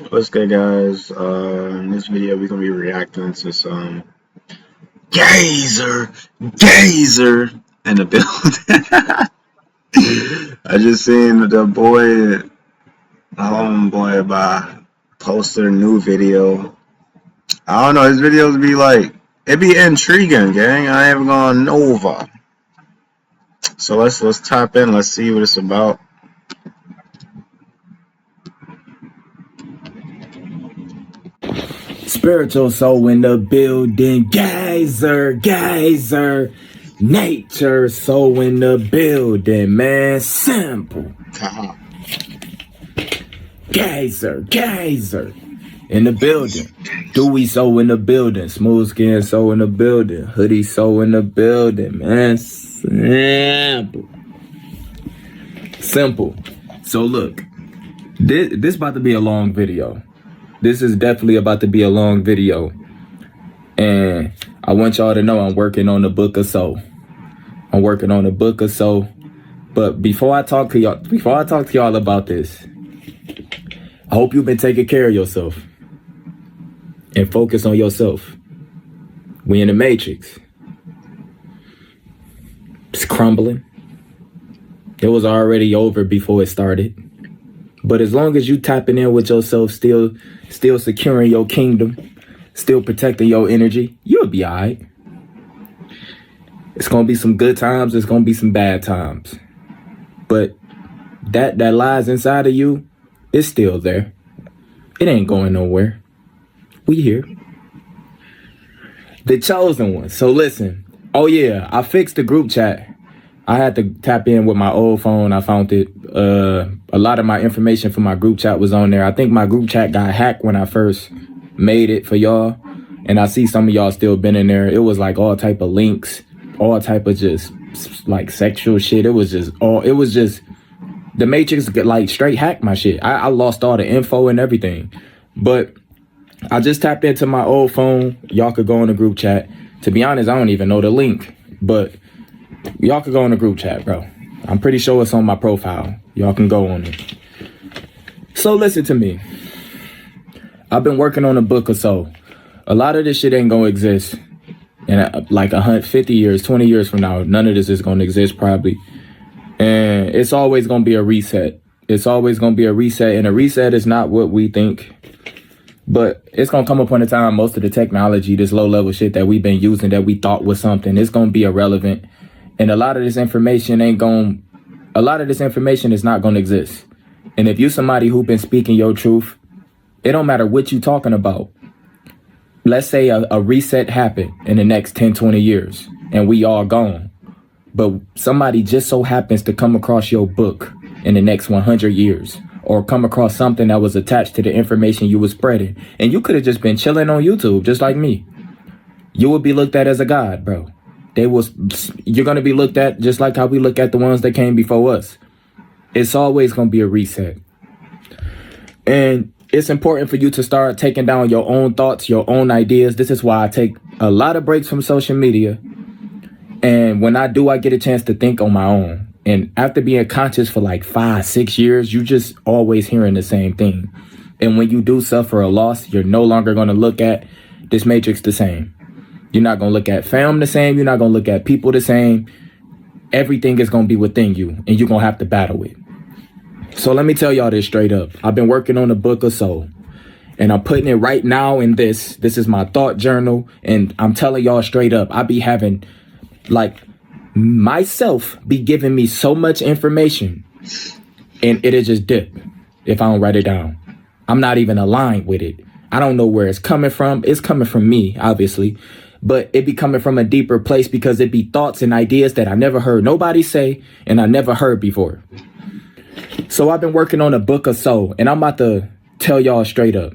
What's good, guys? In this video, we're gonna be reacting to some gazer in the building. I just seen the homeboy, by posted a new video. I don't know, his videos be like, it be intriguing, gang. I ain't gonna Nova. So let's tap in. Let's see what it's about. Spiritual soul in the building, geyser. Nature soul in the building, man. Simple. Geyser in the building. Dewey soul in the building. Smooth skin soul in the building. Hoodie soul in the building, man. Simple. So look, this about to be a long video. This is definitely about to be a long video. And I want y'all to know I'm working on the book of soul. But before I talk to y'all about this, I hope you've been taking care of yourself and focus on yourself. We in the matrix. It's crumbling. It was already over before it started. But as long as you tapping in with yourself, still securing your kingdom, still protecting your energy, you'll be all right. It's going to be some good times. It's going to be some bad times. But that lies inside of you is still there. It ain't going nowhere. We here. The chosen one. So listen. Oh yeah, I fixed the group chat. I had to tap in with my old phone. I found it. A lot of my information for my group chat was on there. I think my group chat got hacked when I first made it for y'all. And I see some of y'all still been in there. It was like all type of links, all type of just like sexual shit. It was just the Matrix like straight hacked my shit. I lost all the info and everything. But I just tapped into my old phone. Y'all could go in the group chat. To be honest, I don't even know the link, but y'all could go in the group chat, bro. I'm pretty sure it's on my profile. Y'all can go on it. So listen to me. I've been working on a book or so. A lot of this shit ain't gonna exist in like 50 years, 20 years from now. None of this is gonna exist probably. And it's always gonna be a reset. And a reset is not what we think. But it's going to come upon a time most of the technology, this low-level shit that we've been using that we thought was something, it's going to be irrelevant. And a lot of this information is not going to exist. And if you're somebody who's been speaking your truth, it don't matter what you're talking about. Let's say a reset happened in the next 10, 20 years and we all gone. But somebody just so happens to come across your book in the next 100 years. Or come across something that was attached to the information you were spreading. And you could have just been chilling on YouTube, just like me. You would be looked at as a god, bro. You're going to be looked at just like how we look at the ones that came before us. It's always going to be a reset. And it's important for you to start taking down your own thoughts, your own ideas. This is why I take a lot of breaks from social media. And when I do, I get a chance to think on my own. And after being conscious for like 5-6 years, you just always hearing the same thing. And when you do suffer a loss, you're no longer going to look at this matrix the same. You're not going to look at fam the same. You're not going to look at people the same. Everything is going to be within you and you're going to have to battle it. So let me tell y'all this straight up. I've been working on the book of soul and I'm putting it right now in this. This is my thought journal. And I'm telling y'all straight up, I be having like myself be giving me so much information and it'll just dip if I don't write it down. I'm not even aligned with it. I don't know where it's coming from. It's coming from me, obviously, but it be coming from a deeper place because it be thoughts and ideas that I never heard nobody say and I never heard before. So I've been working on a book of soul and I'm about to tell y'all straight up.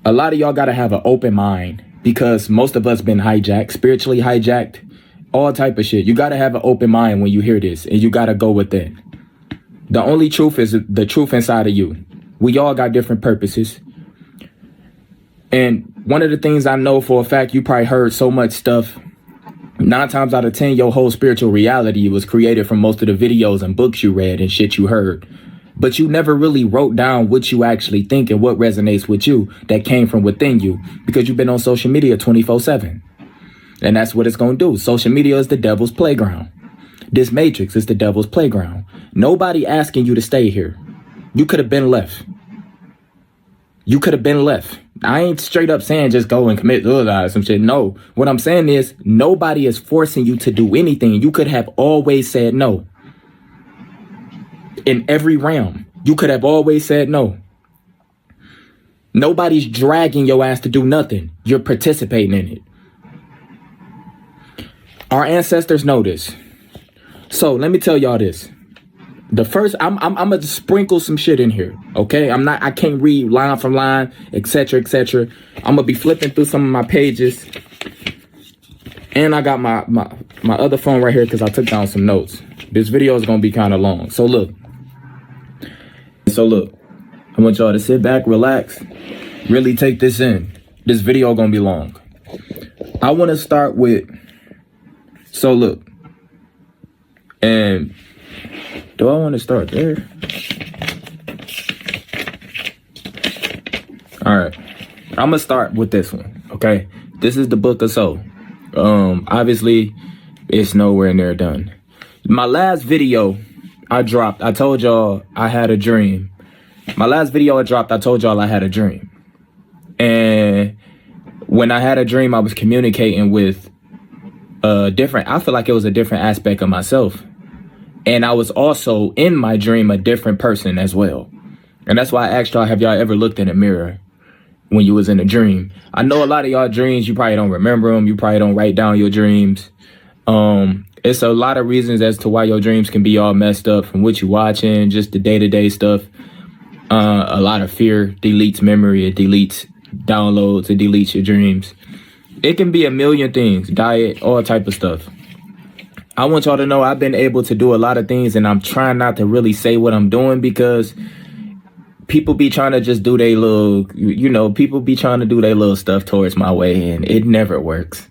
A lot of y'all got to have an open mind because most of us been hijacked, spiritually hijacked. All type of shit. You got to have an open mind when you hear this and you got to go within. The only truth is the truth inside of you. We all got different purposes. And one of the things I know for a fact, you probably heard so much stuff. 9 times out of 10, your whole spiritual reality was created from most of the videos and books you read and shit you heard. but you never really wrote down what you actually think and what resonates with you that came from within you, because you've been on social media 24/7. And that's what it's going to do. Social media is the devil's playground. This matrix is the devil's playground. Nobody asking you to stay here. You could have been left. You could have been left. I ain't straight up saying just go and commit suicide or some shit. No. What I'm saying is nobody is forcing you to do anything. You could have always said no. In every realm, you could have always said no. Nobody's dragging your ass to do nothing. You're participating in it. Our ancestors know this. So let me tell y'all this. The first, I'm gonna sprinkle some shit in here, okay? I can't read line from line, etc., etc. I'm gonna be flipping through some of my pages, and I got my other phone right here because I took down some notes. This video is gonna be kind of long, so look. I want y'all to sit back, relax, really take this in. This video gonna be long. I want to start with. So look, and do I want to start there? All right, I'm gonna start with this one. Okay, this is the Book of Soul. Obviously, it's nowhere near done. My last video I dropped, I told y'all I had a dream. My last video I dropped, I told y'all I had a dream, and when I had a dream, I was communicating with. I feel like it was a different aspect of myself. And I was also in my dream a different person as well. And that's why I asked y'all, have y'all ever looked in a mirror when you was in a dream? I know a lot of y'all dreams, you probably don't remember them. You probably don't write down your dreams. It's a lot of reasons as to why your dreams can be all messed up, from what you watching, just the day-to-day stuff. A lot of fear deletes memory, it deletes downloads, it deletes your dreams. It can be a million things, diet, all type of stuff. I want y'all to know I've been able to do a lot of things, and I'm trying not to really say what I'm doing because people be trying to just do their little, people be trying to do their little stuff towards my way, and it never works.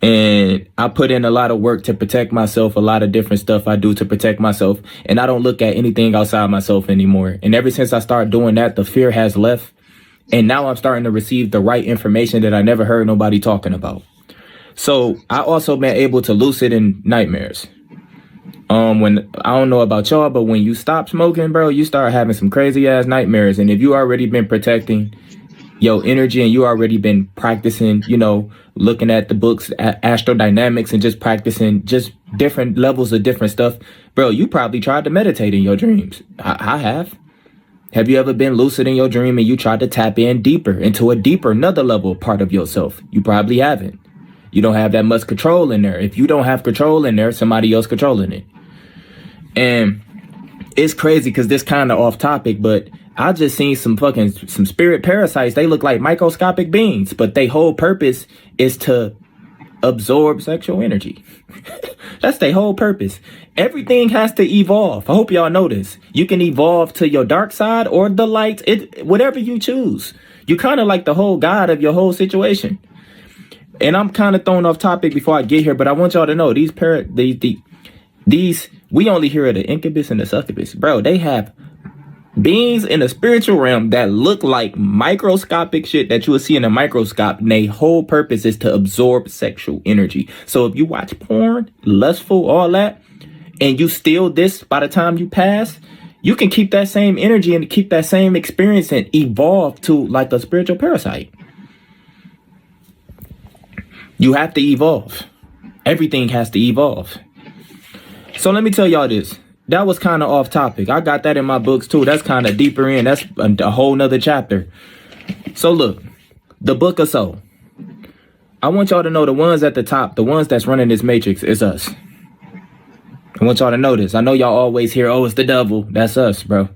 And I put in a lot of work to protect myself, a lot of different stuff I do to protect myself, and I don't look at anything outside myself anymore. And ever since I started doing that, the fear has left. And now I'm starting to receive the right information that I never heard nobody talking about. So I also been able to lucid in nightmares. When I don't know about y'all, but when you stop smoking, bro, you start having some crazy ass nightmares. And if you already been protecting your energy and you already been practicing, looking at the books, astrodynamics, and just practicing just different levels of different stuff, bro, you probably tried to meditate in your dreams. I have. Have you ever been lucid in your dream and you tried to tap in deeper into another level part of yourself? You probably haven't. You don't have that much control in there. If you don't have control in there, somebody else controlling it. And it's crazy because this kind of off topic, but I just seen some spirit parasites. They look like microscopic beings, but their whole purpose is to absorb sexual energy. That's their whole purpose. Everything has to evolve. I hope y'all know this. You can evolve to your dark side or the light, whatever you choose. You kind of like the whole god of your whole situation. And I'm kind of thrown off topic before I get here, but I want y'all to know these we only hear of the incubus and the succubus. Bro, they have beings in the spiritual realm that look like microscopic shit that you will see in a microscope. And their whole purpose is to absorb sexual energy. So if you watch porn, lustful, all that, and you steal this by the time you pass, you can keep that same energy and keep that same experience and evolve to like a spiritual parasite. You have to evolve. Everything has to evolve. So let me tell y'all this. That was kind of off topic. I got that in my books too. That's kind of deeper in. That's a whole nother chapter. So look, the Book of Soul. I want y'all to know the ones at the top, the ones that's running this matrix is us. I want y'all to know this. I know y'all always hear, oh, it's the devil. That's us, bro.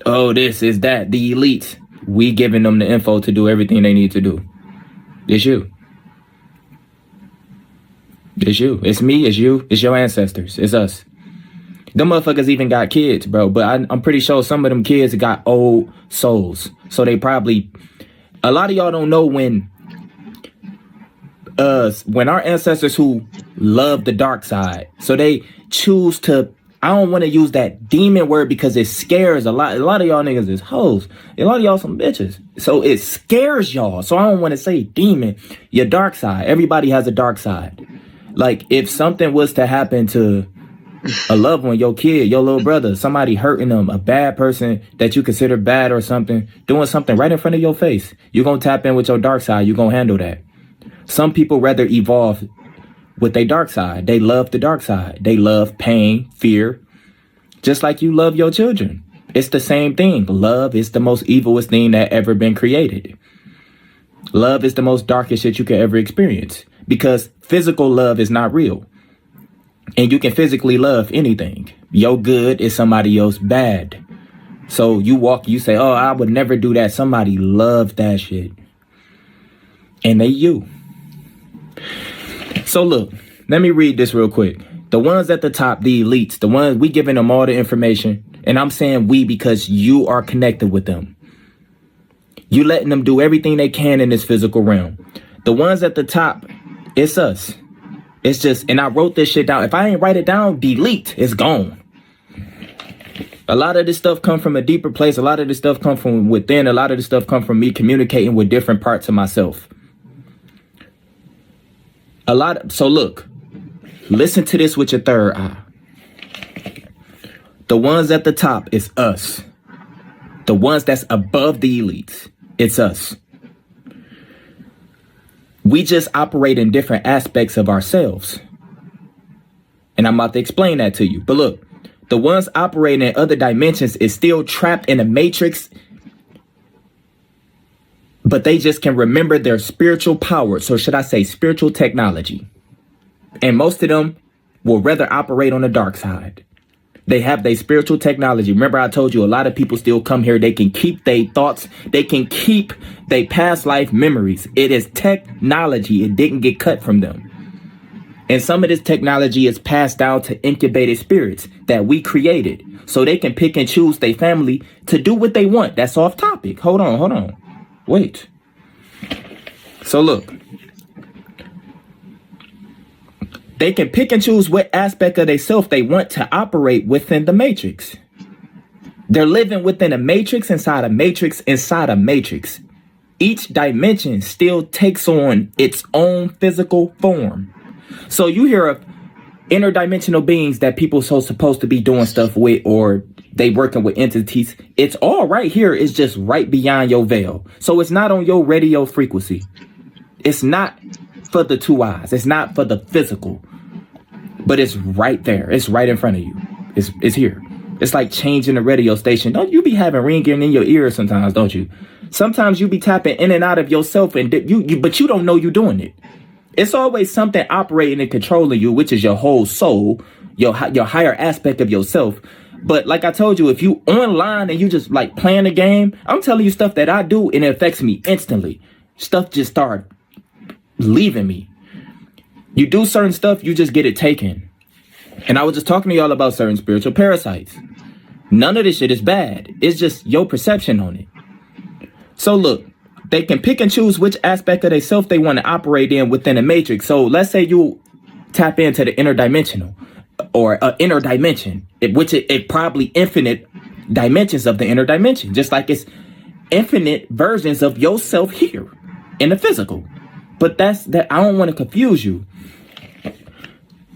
Oh, this is that, the elites. We giving them the info to do everything they need to do. It's you. It's you. It's me. It's you. It's your ancestors. It's us. Them motherfuckers even got kids, bro. But I'm pretty sure some of them kids got old souls. So they probably... A lot of y'all don't know when our ancestors who love the dark side, so they choose to I don't want to use that demon word because it scares a lot. A lot of y'all niggas is hoes. A lot of y'all some bitches. So it scares y'all. So I don't want to say demon. Your dark side. Everybody has a dark side. Like if something was to happen to a loved one, your kid, your little brother, somebody hurting them, a bad person that you consider bad or something, doing something right in front of your face, you're going to tap in with your dark side. You're going to handle that. Some people rather evolve with their dark side. They love the dark side. They love pain, fear, just like you love your children. It's the same thing. Love is the most evilest thing that ever been created. Love is the most darkest shit you could ever experience because physical love is not real. And you can physically love anything. Your good is somebody else bad. So you say, oh, I would never do that. Somebody loves that shit. And they you. So look, let me read this real quick. The ones at the top, the elites, the ones we giving them all the information. And I'm saying we because you are connected with them. You letting them do everything they can in this physical realm. The ones at the top, it's us. It's just, and I wrote this shit down. If I ain't write it down, delete. It's gone. A lot of this stuff come from a deeper place. A lot of this stuff come from within. A lot of this stuff come from me communicating with different parts of myself. So look, listen to this with your third eye. The ones at the top is us. The ones that's above the elites, it's us. We just operate in different aspects of ourselves. And I'm about to explain that to you. But look, the ones operating in other dimensions is still trapped in a matrix. But they just can remember their spiritual power. So should I say spiritual technology? And most of them will rather operate on the dark side. They have their spiritual technology. Remember, I told you a lot of people still come here. They can keep their thoughts. They can keep their past life memories. It is technology. It didn't get cut from them. And some of this technology is passed down to incubated spirits that we created. So they can pick and choose their family to do what they want. That's off topic. Hold on. Wait. So look. They can pick and choose what aspect of themselves they want to operate within the matrix. They're living within a matrix inside a matrix inside a matrix. Each dimension still takes on its own physical form. So you hear of interdimensional beings that people so supposed to be doing stuff with, or they working with entities. It's all right here. It's just right beyond your veil. So it's not on your radio frequency. It's not for the two eyes. It's not for the physical. But it's right there. It's right in front of you. It's here. It's like changing the radio station. Don't you be having ringing in your ears sometimes, don't you? Sometimes you be tapping in and out of yourself, and but you don't know you're doing it. It's always something operating and controlling you, which is your whole soul, your higher aspect of yourself. But like I told you, if you online and you just like playing a game, I'm telling you stuff that I do and it affects me instantly. Stuff just start leaving me. You do certain stuff, you just get it taken. And I was just talking to y'all about certain spiritual parasites. None of this shit is bad. It's just your perception on it. So look, they can pick and choose which aspect of themselves they want to operate in within a matrix. So let's say you tap into the interdimensional or inner dimension, which it probably infinite dimensions of the inner dimension, just like it's infinite versions of yourself here in the physical. But that's that. I don't want to confuse you.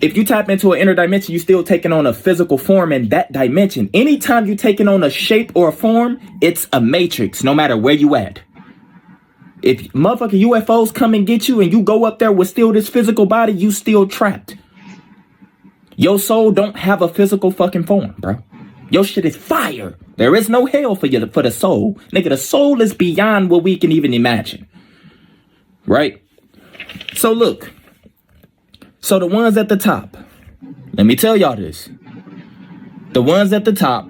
If you tap into an inner dimension, you're still taking on a physical form in that dimension. Anytime you're taking on a shape or a form, it's a matrix, no matter where you at. If motherfucking UFOs come and get you and you go up there with still this physical body, you still trapped. Your soul don't have a physical fucking form, bro. Your shit is fire. There is no hell for you, for the soul. Nigga, the soul is beyond what we can even imagine. Right? So look. So the ones at the top, let me tell y'all this. The ones at the top.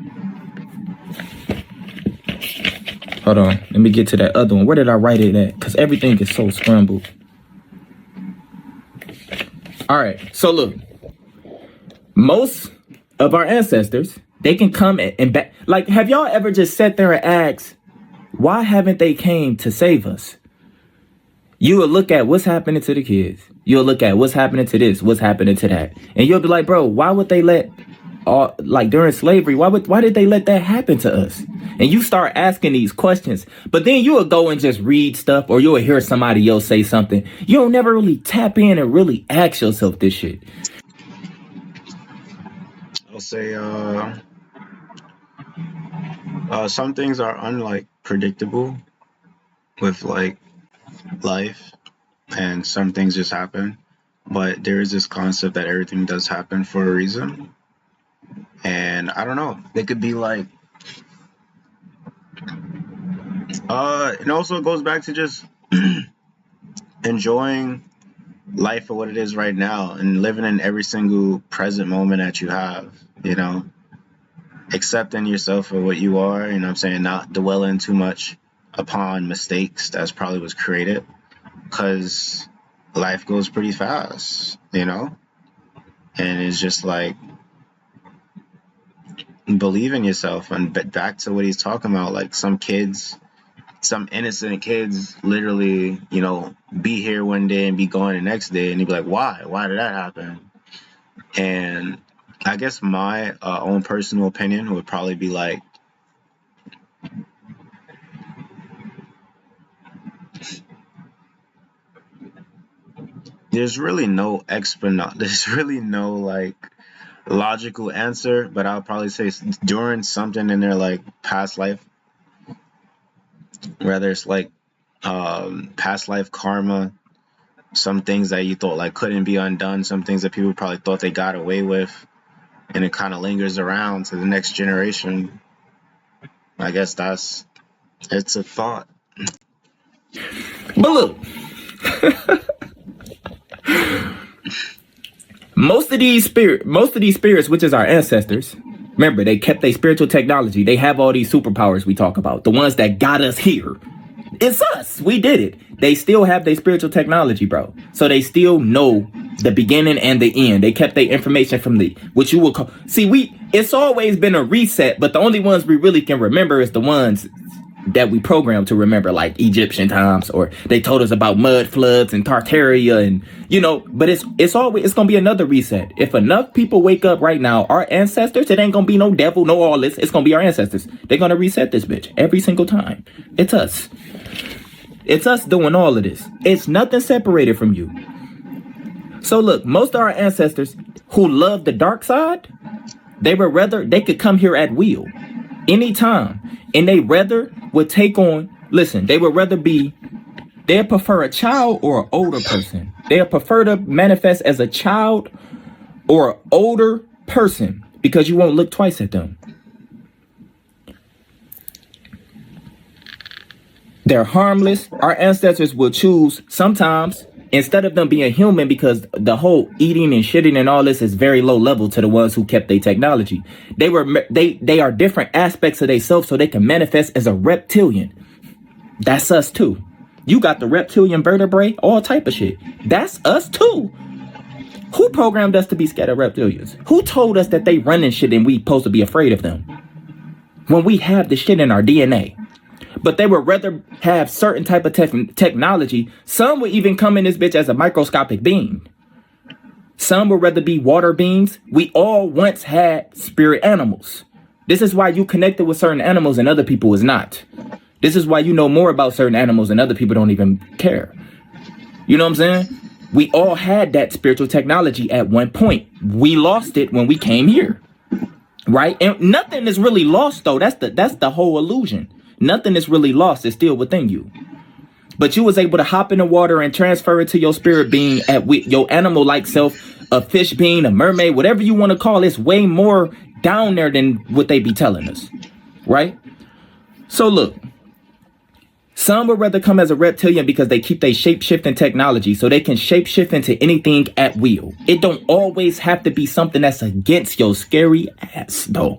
Hold on. Let me get to that other one. Where did I write it at? Because everything is so scrambled. All right. So look. Most of our ancestors, they can come and back. Like, have y'all ever just sat there and asked, why haven't they came to save us? You will look at what's happening to the kids. You'll look at what's happening to this, what's happening to that. And you'll be like, bro, why would they let like during slavery? Why did they let that happen to us? And you start asking these questions, but then you will go and just read stuff, or you'll hear somebody else say something. You don't never really tap in and really ask yourself this shit. I'll say some things are unlike predictable with like life, and some things just happen. But there is this concept that everything does happen for a reason. And I don't know. It could be like and also it goes back to just enjoying life for what it is right now and living in every single present moment that you have, you know, accepting yourself for what you are, you know what I'm saying, not dwelling too much upon mistakes. That's probably what's created, because life goes pretty fast, you know, and it's just like, believe in yourself. And back to what he's talking about, like some innocent kids literally, you know, be here one day and be gone the next day, and you'd be like, why did that happen? And I guess my own personal opinion would probably be like, there's really no like logical answer, but I'll probably say during something in their like past life, whether it's like past life karma, some things that you thought like couldn't be undone, some things that people probably thought they got away with, and it kind of lingers around to the next generation. I guess it's a thought. But look, most of these spirits, which is our ancestors, remember, they kept their spiritual technology. They have all these superpowers we talk about, the ones that got us here. It's us. We did it. They still have their spiritual technology, bro. So they still know the beginning and the end. They kept their information from what you would call. See, it's always been a reset, but the only ones we really can remember is the ones that we programmed to remember, like Egyptian times, or they told us about mud floods and Tartaria, and you know. But it's gonna be another reset. If enough people wake up right now, our ancestors, it ain't gonna be no devil, no all this. It's gonna be our ancestors. They're gonna reset this bitch every single time. It's us. It's us doing all of this. It's nothing separated from you. So look, most of our ancestors who love the dark side, they could come here at will, anytime. And they would take on, they would rather they'd prefer a child or an older person. They'd prefer to manifest as a child or an older person, because you won't look twice at them. They're harmless. Our ancestors will choose sometimes, instead of them being human, because the whole eating and shitting and all this is very low level to the ones who kept their technology. They are different aspects of themselves, so they can manifest as a reptilian. That's us too. You got the reptilian vertebrae, all type of shit. That's us too. Who programmed us to be scared of reptilians? Who told us that they running shit and we supposed to be afraid of them, when we have the shit in our DNA? But they would rather have certain type of technology. Some would even come in this bitch as a microscopic being. Some would rather be water beings. We all once had spirit animals. This is why you connected with certain animals and other people is not. This is why you know more about certain animals and other people don't even care. You know what I'm saying? We all had that spiritual technology at one point. We lost it when we came here, right? And nothing is really lost though. That's the whole illusion. Nothing is really lost. It's still within you. But you was able to hop in the water and transfer it to your spirit being your animal-like self, a fish being, a mermaid, whatever you want to call it. It's way more down there than what they be telling us, right? So look, some would rather come as a reptilian because they keep their shape-shifting technology, so they can shape-shift into anything at will. It don't always have to be something that's against your scary ass, though.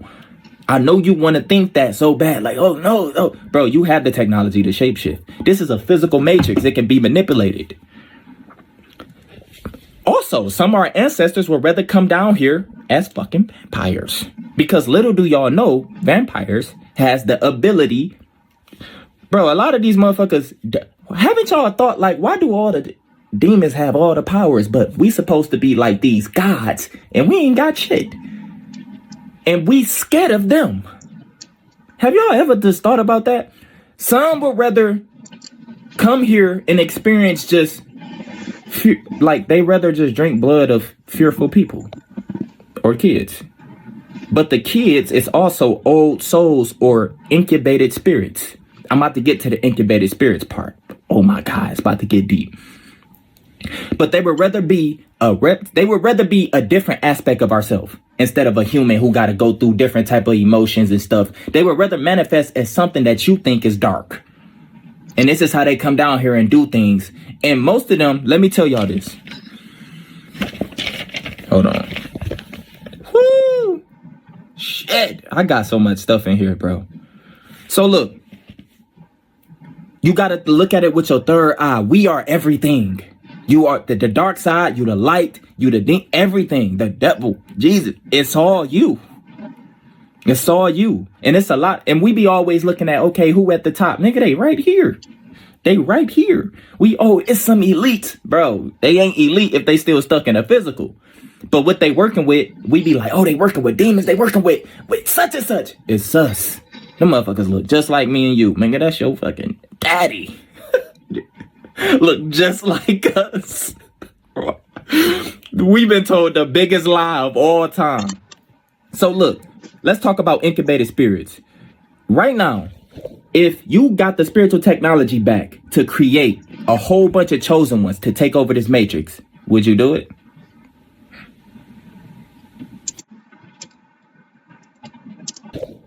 I know you want to think that so bad, like, oh no, bro, you have the technology to shapeshift. This is a physical matrix. It can be manipulated. Also, some of our ancestors would rather come down here as fucking vampires, because little do y'all know, vampires has the ability. Bro, a lot of these motherfuckers, haven't y'all thought, like, why do all the demons have all the powers, but we supposed to be like these gods and we ain't got shit? and we scared of them. Have y'all ever just thought about that? Some would rather come here and experience just like they rather just drink blood of fearful people or kids. But the kids is also old souls or incubated spirits. I'm about to get to the incubated spirits part. Oh my God, it's about to get deep. But they would rather be a different aspect of ourselves instead of a human who got to go through different type of emotions and stuff. They would rather manifest as something that you think is dark. And this is how they come down here and do things. And most of them, let me tell y'all this. Hold on. Woo! Shit, I got so much stuff in here, bro. So look, you got to look at it with your third eye. We are everything. You are the dark side, you the light, you the everything, the devil, Jesus. It's all you. It's all you. And it's a lot. And we be always looking at, okay, who at the top? Nigga, they right here. They right here. It's some elite, bro. They ain't elite if they still stuck in a physical. But what they working with, we be like, oh, they working with demons. They working with such and such. It's us. Them motherfuckers look just like me and you. Nigga, that's your fucking daddy. Look just like us. We've been told the biggest lie of all time. So look, let's talk about incubated spirits. Right now, if you got the spiritual technology back to create a whole bunch of chosen ones to take over this matrix, would you do it?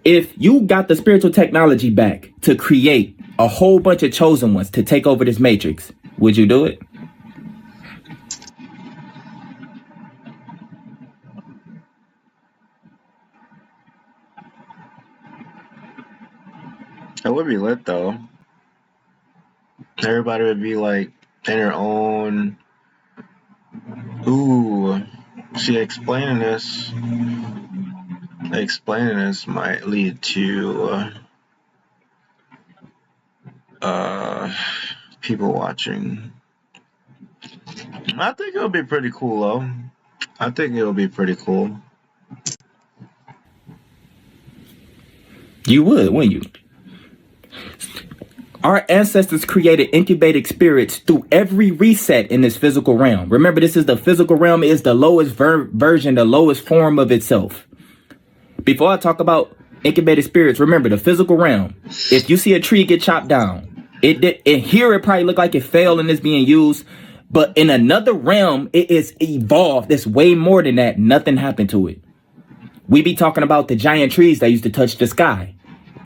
If you got the spiritual technology back to create a whole bunch of chosen ones to take over this matrix, would you do it? It would be lit though. Everybody would be like in their own. Ooh, see, explaining this might lead to people watching. I think it'll be pretty cool though. I think it'll be pretty cool. You would, wouldn't you? Our ancestors created incubated spirits through every reset in this physical realm. Remember, this is the physical realm, is the lowest version, the lowest form of itself. Before I talk about incubated spirits, remember the physical realm. If you see a tree get chopped down, here it probably look like it fell and it's being used. But in another realm, it is evolved. It's way more than that. Nothing happened to it. We be talking about the giant trees that used to touch the sky.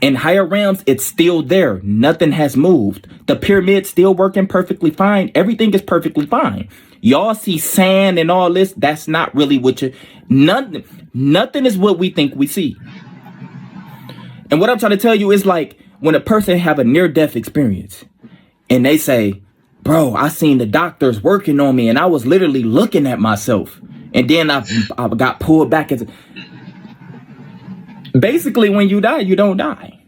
In higher realms, it's still there. Nothing has moved. The pyramid's still working perfectly fine. Everything is perfectly fine. Y'all see sand and all this. That's not really what nothing is what we think we see. And what I'm trying to tell you is like when a person have a near-death experience and they say, bro, I seen the doctors working on me and I was literally looking at myself. And then I got pulled back. Basically, when you die, you don't die.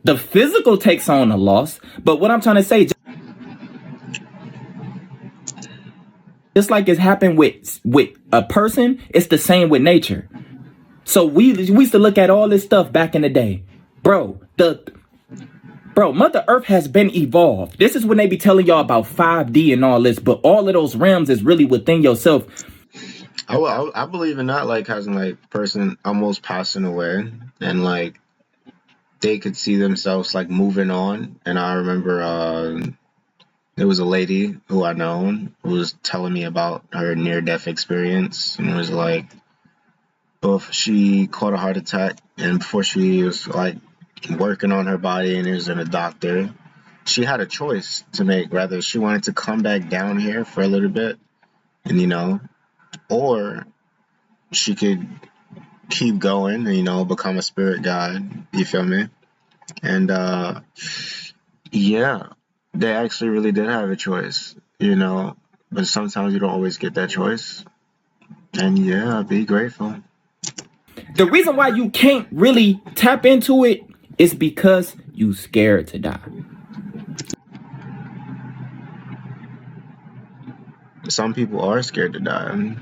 The physical takes on a loss. But what I'm trying to say, just like it's happened with a person, it's the same with nature. So we used to look at all this stuff back in the day. Bro, Mother Earth has been evolved. This is when they be telling y'all about 5D and all this. But all of those realms is really within yourself. I believe in that, like having like person almost passing away and like they could see themselves like moving on. And I remember there was a lady who I known who was telling me about her near-death experience, and it was like both she caught a heart attack and before she was like working on her body and was in a doctor, she had a choice to make, whether she wanted to come back down here for a little bit and or she could keep going and become a spirit guide, you feel me? And yeah, they actually really did have a choice, but sometimes you don't always get that choice. And yeah, be grateful. The reason why you can't really tap into it is because you scared to die. Some people are scared to die.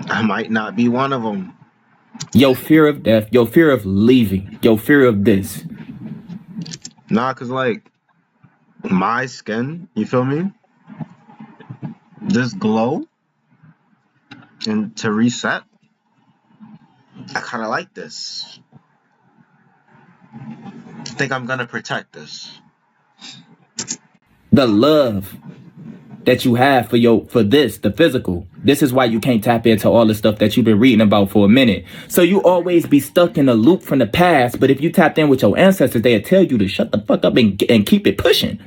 I might not be one of them. Your fear of death, your fear of leaving, your fear of this. Nah, cause like my skin, you feel me? This glow and to reset, I kind of like this. I think I'm gonna protect this. The love that you have for the physical. This is why you can't tap into all the stuff that you've been reading about for a minute. So you always be stuck in a loop from the past. But if you tapped in with your ancestors, they'll tell you to shut the fuck up and keep it pushing.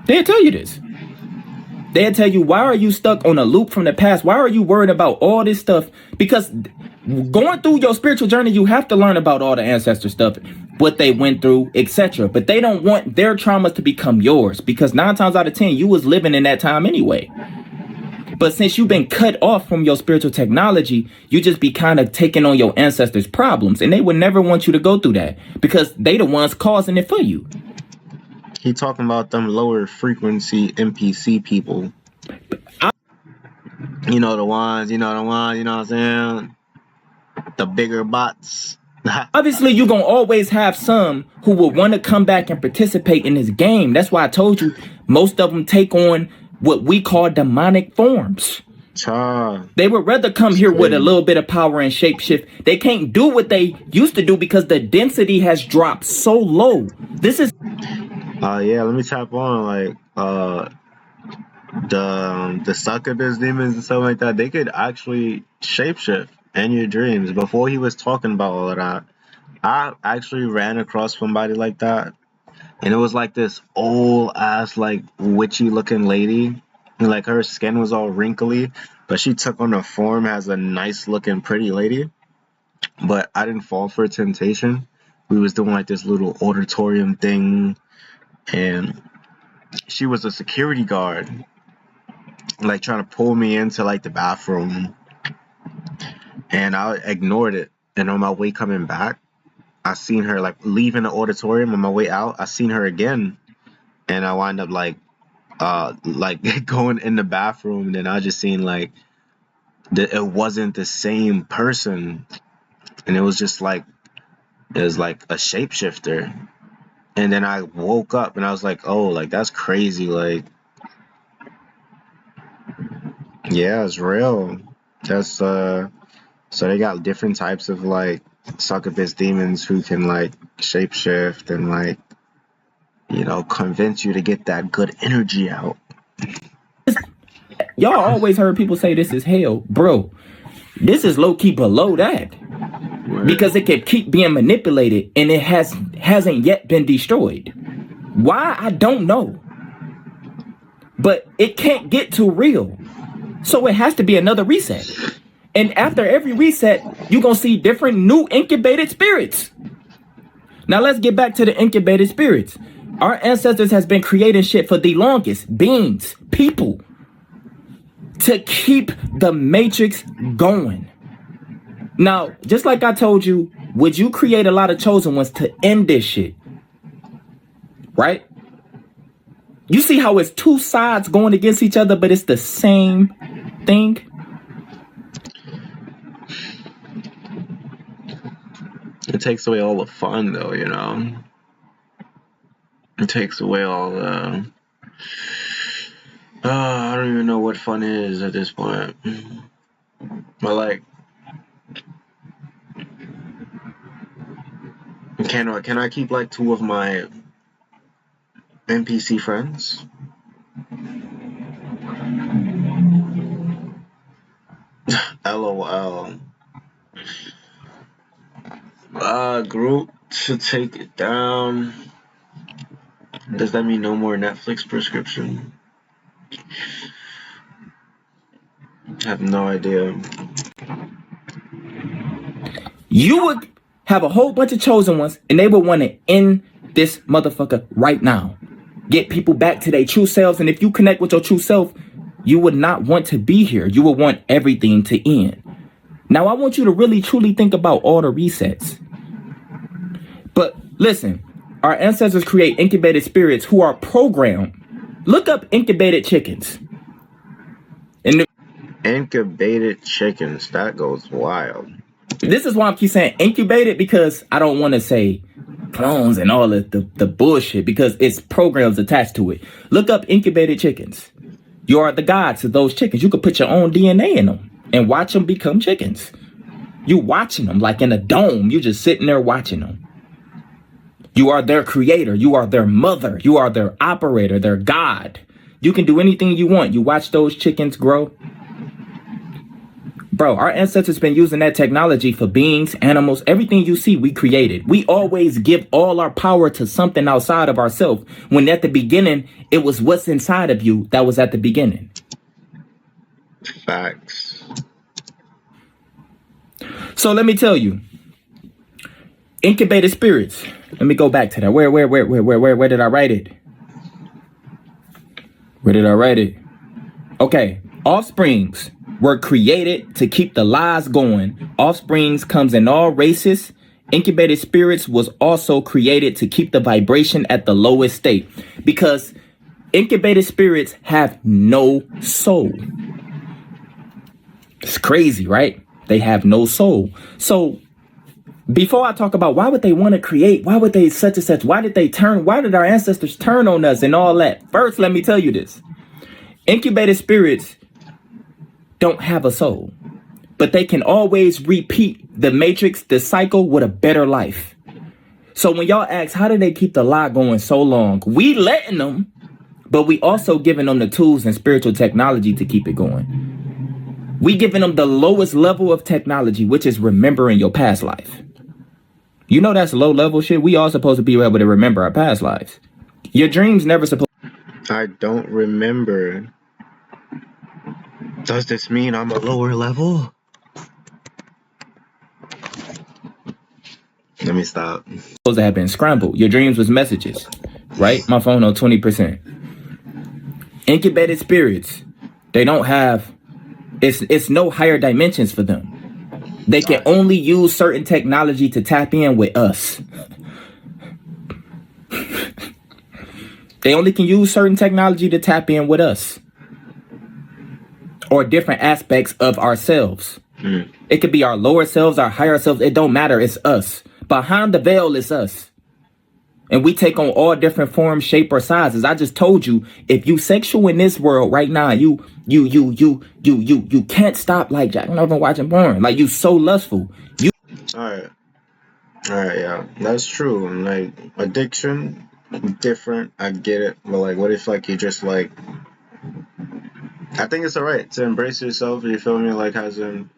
They'll tell you this. They'll tell you, why are you stuck on a loop from the past? Why are you worried about all this stuff? Because going through your spiritual journey, you have to learn about all the ancestor stuff, what they went through, etc. But they don't want their traumas to become yours, because 9 times out of 10, you was living in that time anyway. But since you've been cut off from your spiritual technology, you just be kind of taking on your ancestors' problems. And they would never want you to go through that, because they the ones causing it for you. He talking about them lower frequency NPC people. You know the ones, you know what I'm saying? The bigger bots. Obviously, you're going to always have some who will want to come back and participate in this game. That's why I told you most of them take on what we call demonic forms. They would rather come here with a little bit of power and shapeshift. They can't do what they used to do because the density has dropped so low. This is... yeah, let me tap on, like, the succubus demons and stuff like that. They could actually shapeshift in your dreams. Before he was talking about all of that, I actually ran across somebody like that, and it was like this old ass, like, witchy looking lady. Like, her skin was all wrinkly, but she took on a form as a nice looking pretty lady. But I didn't fall for temptation. We was doing like this little auditorium thing, and she was a security guard, like trying to pull me into like the bathroom, and I ignored it. And on my way coming back, I seen her like leaving the auditorium. On my way out, I seen her again, and I wind up like going in the bathroom, and then I just seen like it wasn't the same person, and it was just like it was like a shapeshifter. And then I woke up and I was like, oh, like that's crazy. Like, yeah, it's real. That's so they got different types of like succubus demons who can like shapeshift and like, you know, convince you to get that good energy out. Y'all always heard people say this is hell. Bro, this is low-key below that. Because it can keep being manipulated, and it hasn't yet been destroyed. Why? I don't know. But it can't get too real. So it has to be another reset. And after every reset, you're going to see different new incubated spirits. Now let's get back to the incubated spirits. Our ancestors has been creating shit for the longest. Beings, people. To keep the matrix going. Now, just like I told you, would you create a lot of chosen ones to end this shit? Right? You see how it's two sides going against each other, but it's the same thing? It takes away all the fun, though, you know? It takes away all the... I don't even know what fun is at this point. But, like... Can I keep, like, 2 of my NPC friends? LOL. Group to take it down. Does that mean no more Netflix prescription? I have no idea. You would have a whole bunch of chosen ones, and they would want to end this motherfucker right now. Get people back to their true selves, and if you connect with your true self, you would not want to be here. You would want everything to end. Now, I want you to really, truly think about all the resets. But listen, our ancestors create incubated spirits who are programmed. Look up incubated chickens. Incubated chickens, that goes wild. This is why I keep saying incubated, because I don't want to say clones and all of the bullshit, because it's programs attached to it. Look up incubated chickens. You are the gods of those chickens. You could put your own DNA in them and watch them become chickens. You watching them like in a dome. You just sitting there watching them. You are their creator. You are their mother. You are their operator, their God. You can do anything you want. You watch those chickens grow. Bro, our ancestors been using that technology for beings, animals, everything you see, we created. We always give all our power to something outside of ourselves, when at the beginning, it was what's inside of you that was at the beginning. Facts. So let me tell you, incubated spirits. Let me go back to that. Where did I write it? Where did I write it? Okay, offsprings were created to keep the lies going. Offsprings comes in all races. Incubated spirits was also created to keep the vibration at the lowest state, because incubated spirits have no soul. It's crazy, right? They have no soul. So before I talk about why would they want to create, why would they such and such, why did our ancestors turn on us and all that? First, let me tell you this. Incubated spirits don't have a soul, but they can always repeat the matrix, the cycle, with a better life. So when y'all ask, how do they keep the lie going so long? We letting them, but we also giving them the tools and spiritual technology to keep it going. We giving them the lowest level of technology, which is remembering your past life. You know that's low level shit. We all supposed to be able to remember our past lives. Your dreams never supposed. I don't remember. Does this mean I'm a lower level? Let me stop. Supposed to have been scrambled. Your dreams was messages, right? My phone on 20%. Incubated spirits, they don't have. It's no higher dimensions for them. They can only use certain technology to tap in with us. They only can use certain technology to tap in with us, or different aspects of ourselves. It could be our lower selves, our higher selves. It don't matter. It's us. Behind the veil is us. And we take on all different forms, shape, or sizes. I just told you, if you sexual in this world right now, you can't stop like jacking off and watching porn. Like, you so lustful. Alright, yeah, that's true. And like, addiction, different, I get it. But like, what if like you just like, I think it's alright to embrace yourself, you feel me? Like, as in,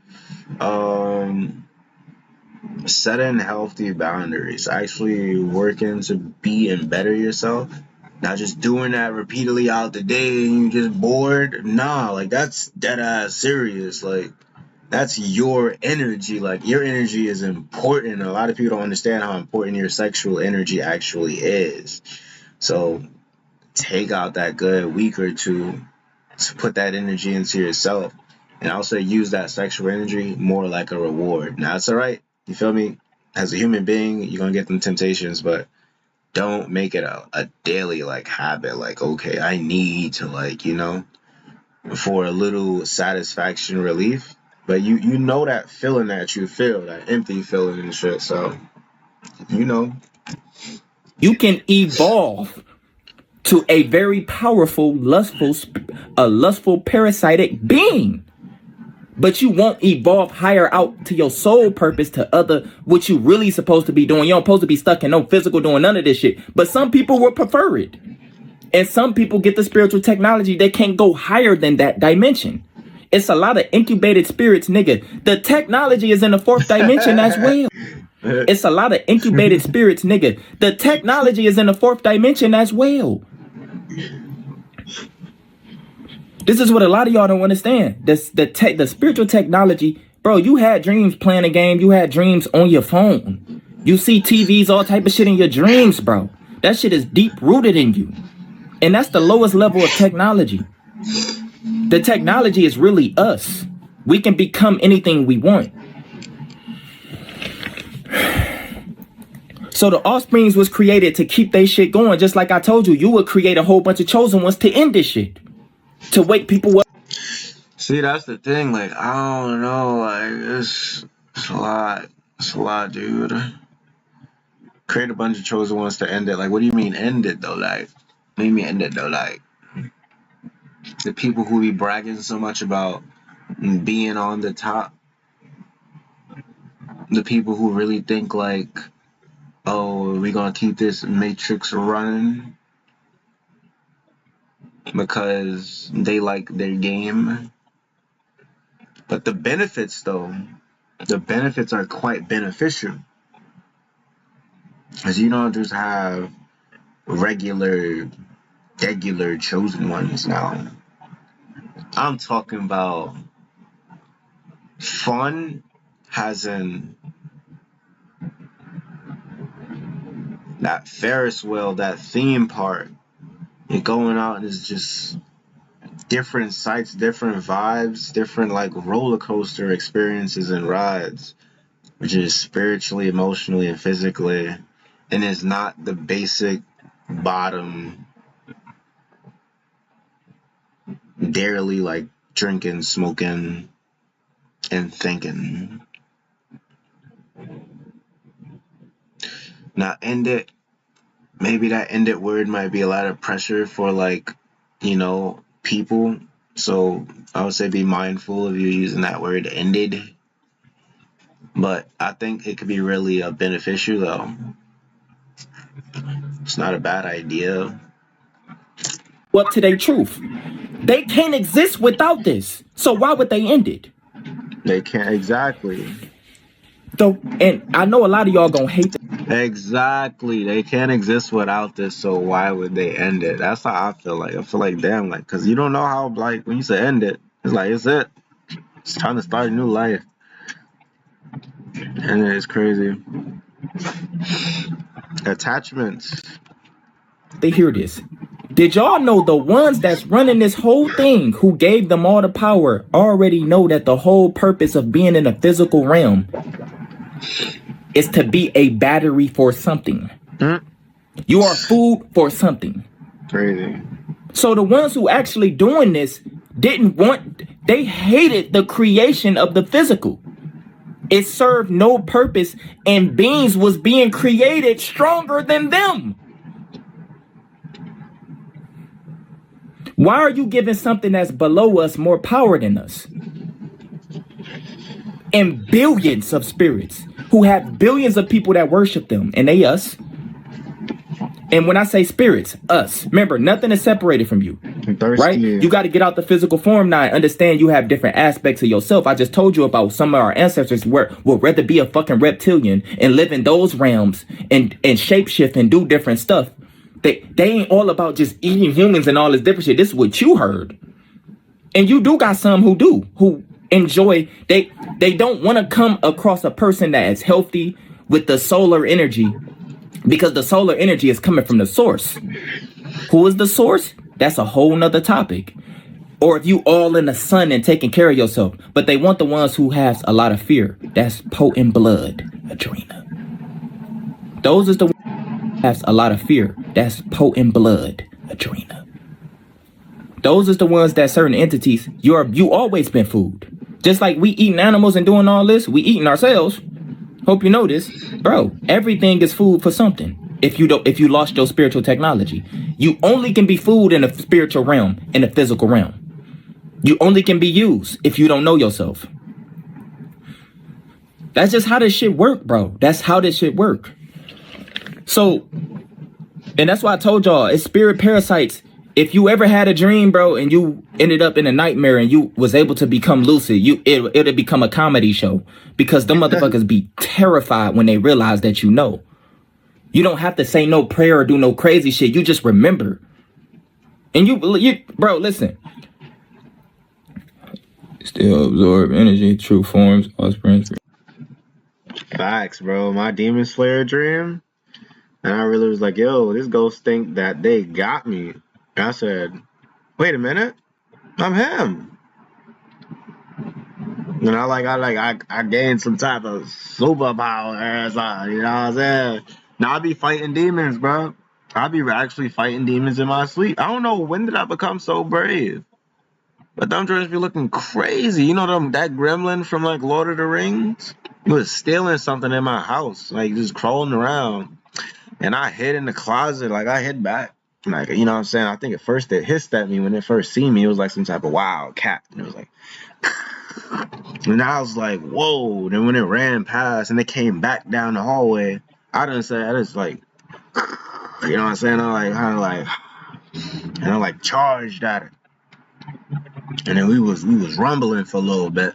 setting healthy boundaries, actually working to be and better yourself, not just doing that repeatedly out the day and you just bored. Nah, like, that's dead ass serious. Like, that's your energy. Like, your energy is important. A lot of people don't understand how important your sexual energy actually is. So take out that good week or two to put that energy into yourself, and also use that sexual energy more like a reward. Now, it's all right, you feel me? As a human being, you're gonna get them temptations, but don't make it a daily like habit. Like, okay, I need to, like, you know, for a little satisfaction relief. But you know that feeling that you feel, that empty feeling and shit. So, you know, You can evolve to a very powerful, lustful, parasitic being. But you won't evolve higher out to your soul purpose, to other, what you really supposed to be doing. You don't supposed to be stuck in no physical doing none of this shit. But some people will prefer it. And some people get the spiritual technology. They can't go higher than that dimension. It's a lot of incubated spirits, nigga. The technology is in the fourth dimension as well. It's a lot of incubated spirits, nigga. The technology is in the fourth dimension as well. This is what a lot of y'all don't understand. The spiritual technology, bro. You had dreams playing a game. You had dreams on your phone. You see TVs, all type of shit in your dreams, bro. That shit is deep rooted in you, and that's the lowest level of technology. The technology is really us. We can become anything we want. So the offsprings was created to keep they shit going. Just like I told you, you would create a whole bunch of chosen ones to end this shit, to wake people up. see, that's the thing. Like, I don't know. Like, It's a lot. It's a lot, dude. Create a bunch of chosen ones to end it. Like, what do you mean end it though? Like, what do you mean end it though? Like, the people who be bragging so much about being on the top, the people who really think like, oh, we gonna keep this matrix running because they like their game. But the benefits though, the benefits are quite beneficial. Because you don't just have regular chosen ones now. I'm talking about fun, has in that Ferris wheel, that theme park. You're going out and it's just different sights, different vibes, different like roller coaster experiences and rides, which is spiritually, emotionally, and physically, and is not the basic bottom daily like drinking, smoking, and thinking. Now end it. Maybe that end it word might be a lot of pressure for like, people. So I would say be mindful of you using that word ended. But I think it could be really beneficial though. It's not a bad idea. Up to their truth. They can't exist without this. So why would they end it? They can't exactly. So, and I know a lot of y'all gonna hate that. Exactly. They can't exist without this, so why would they end it? That's how I feel like. I feel like damn, like, cause you don't know how like when you say end it, it's like it's it. It's time to start a new life. And it's crazy. Attachments. They hear this. Did y'all know the ones that's running this whole thing, who gave them all the power, already know that the whole purpose of being in a physical realm is to be a battery for something. You are food for something. Crazy. So the ones who actually doing this they hated the creation of the physical. It served no purpose, and beings was being created stronger than them. Why are you giving something that's below us more power than us? And billions of spirits who have billions of people that worship them, and they us. And when I say spirits, us. Remember, nothing is separated from you. Right? You got to get out the physical form now and understand you have different aspects of yourself. I just told you about some of our ancestors would rather be a fucking reptilian and live in those realms and shapeshift and do different stuff. They ain't all about just eating humans and all this different shit. This is what you heard. And you do got some who enjoy, they don't want to come across a person that is healthy with the solar energy, because the solar energy is coming from the source. Who is the source? That's a whole nother topic. Or if you all in the sun and taking care of yourself. But they want the ones who has a lot of fear. That's potent blood, Adrena. Those is the ones who has a lot of fear. That's potent blood, Adrena. Those is the ones that certain entities, you always been food. Just like we eating animals and doing all this, we eating ourselves. Hope you know this. Bro, everything is food for something. If you lost your spiritual technology, you only can be food in the spiritual realm, in the physical realm. You only can be used if you don't know yourself. That's just how this shit work, bro. That's how this shit work. So, and that's why I told y'all, it's spirit parasites. If you ever had a dream, bro, and you ended up in a nightmare and you was able to become lucid, it'll become a comedy show, because them motherfuckers be terrified when they realize that you know. You don't have to say no prayer or do no crazy shit. You just remember. And you bro, listen. Still absorb energy, true forms, offspring. Facts, bro. My Demon Slayer dream, and I really was like, yo, this ghost think that they got me. And I said, wait a minute, I'm him. And I gained some type of superpower or something, you know what I'm saying? Now I be fighting demons, bro. I be actually fighting demons in my sleep. I don't know, when did I become so brave? But them joints be looking crazy. You know that gremlin from like Lord of the Rings? He was stealing something in my house, like just crawling around. And I hid in the closet, like I hid back. Like, you know what I'm saying? I think at first it hissed at me when it first seen me. It was like some type of wild cat. And it was like, and I was like, whoa. Then when it ran past and it came back down the hallway, I didn't say, I just like, you know what I'm saying? I like kind of like, and I like charged at it. And then we was rumbling for a little bit.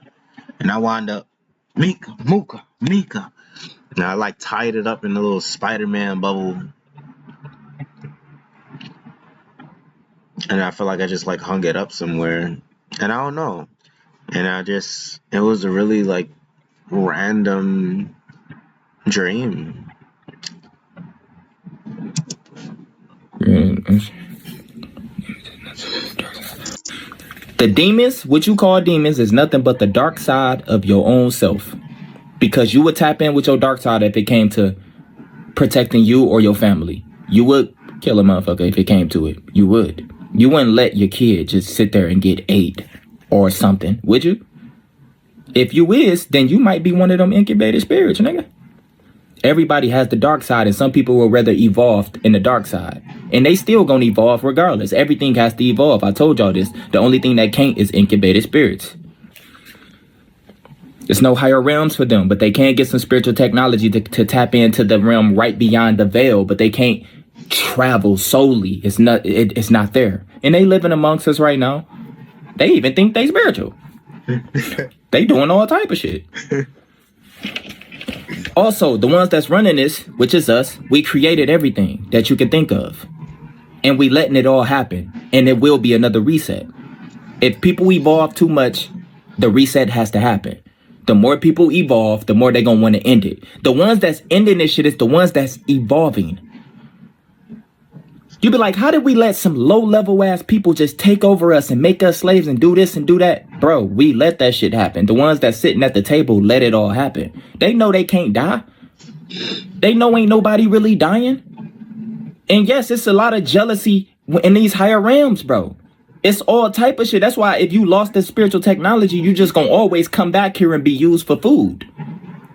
And I wound up, Mika, Mooka, Mika. And I like tied it up in a little Spider-Man bubble. And I feel like I just like hung it up somewhere. And I don't know. And it was a really like random dream. The demons, what you call demons, is nothing but the dark side of your own self. Because you would tap in with your dark side if it came to protecting you or your family. You would kill a motherfucker if it came to it. You would. You wouldn't let your kid just sit there and get ate or something, would you? If you is, then you might be one of them incubated spirits, nigga. Everybody has the dark side, and some people will rather evolve in the dark side. And they still gonna evolve regardless. Everything has to evolve. I told y'all this. The only thing that can't is incubated spirits. There's no higher realms for them, but they can get some spiritual technology to tap into the realm right beyond the veil, but they can't travel solely. It's not there. And they living amongst us right now. They even think they spiritual. They doing all type of shit. Also, the ones that's running this, which is us, we created everything that you can think of. And we letting it all happen. And it will be another reset. If people evolve too much, the reset has to happen. The more people evolve, the more they're going to want to end it. The ones that's ending this shit is the ones that's evolving. You be like, how did we let some low-level ass people just take over us and make us slaves and do this and do that? Bro, we let that shit happen. The ones that's sitting at the table let it all happen. They know they can't die. They know ain't nobody really dying. And yes, it's a lot of jealousy in these higher realms, bro. It's all type of shit. That's why if you lost the spiritual technology, you just gonna always come back here and be used for food.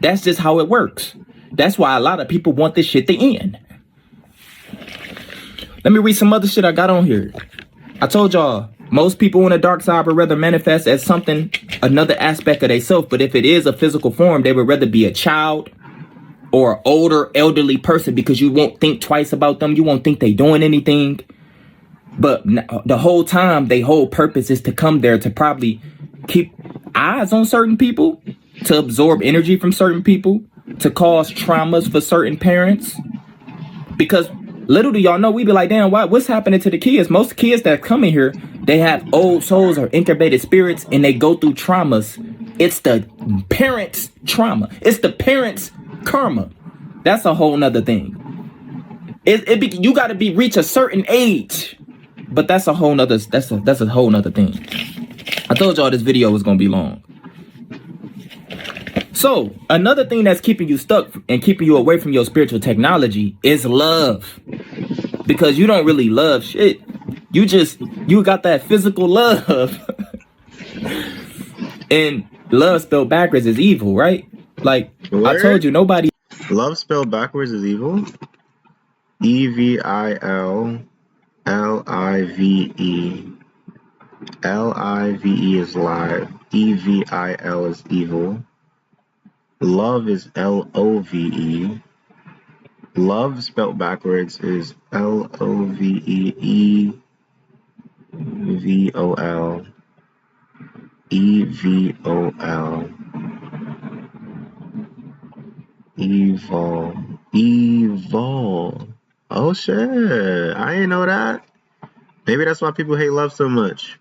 That's just how it works. That's why a lot of people want this shit to end. Let me read some other shit I got on here. I told y'all, most people in the dark side would rather manifest as something, another aspect of themselves. But if it is a physical form, they would rather be a child or an older, elderly person because you won't think twice about them. You won't think they doing anything. But the whole time, their whole purpose is to come there to probably keep eyes on certain people, to absorb energy from certain people, to cause traumas for certain parents. Because little do y'all know, we be like, damn, what's happening to the kids? Most kids that come in here, they have old souls or incubated spirits, and they go through traumas. It's the parents' trauma. It's the parents' karma. That's a whole nother thing. You got to reach a certain age. But that's a whole nother thing. I told y'all this video was gonna be long. So another thing that's keeping you stuck and keeping you away from your spiritual technology is love. Because you don't really love shit. You got that physical love. And love spelled backwards is evil, right? Like, I told you, nobody. Love spelled backwards is evil? Evil. Live. Live is live. Evil is evil. Love is love. Love spelled backwards is lovevol. Evol. Evil. Oh shit. I ain't know that. Maybe that's why people hate love so much.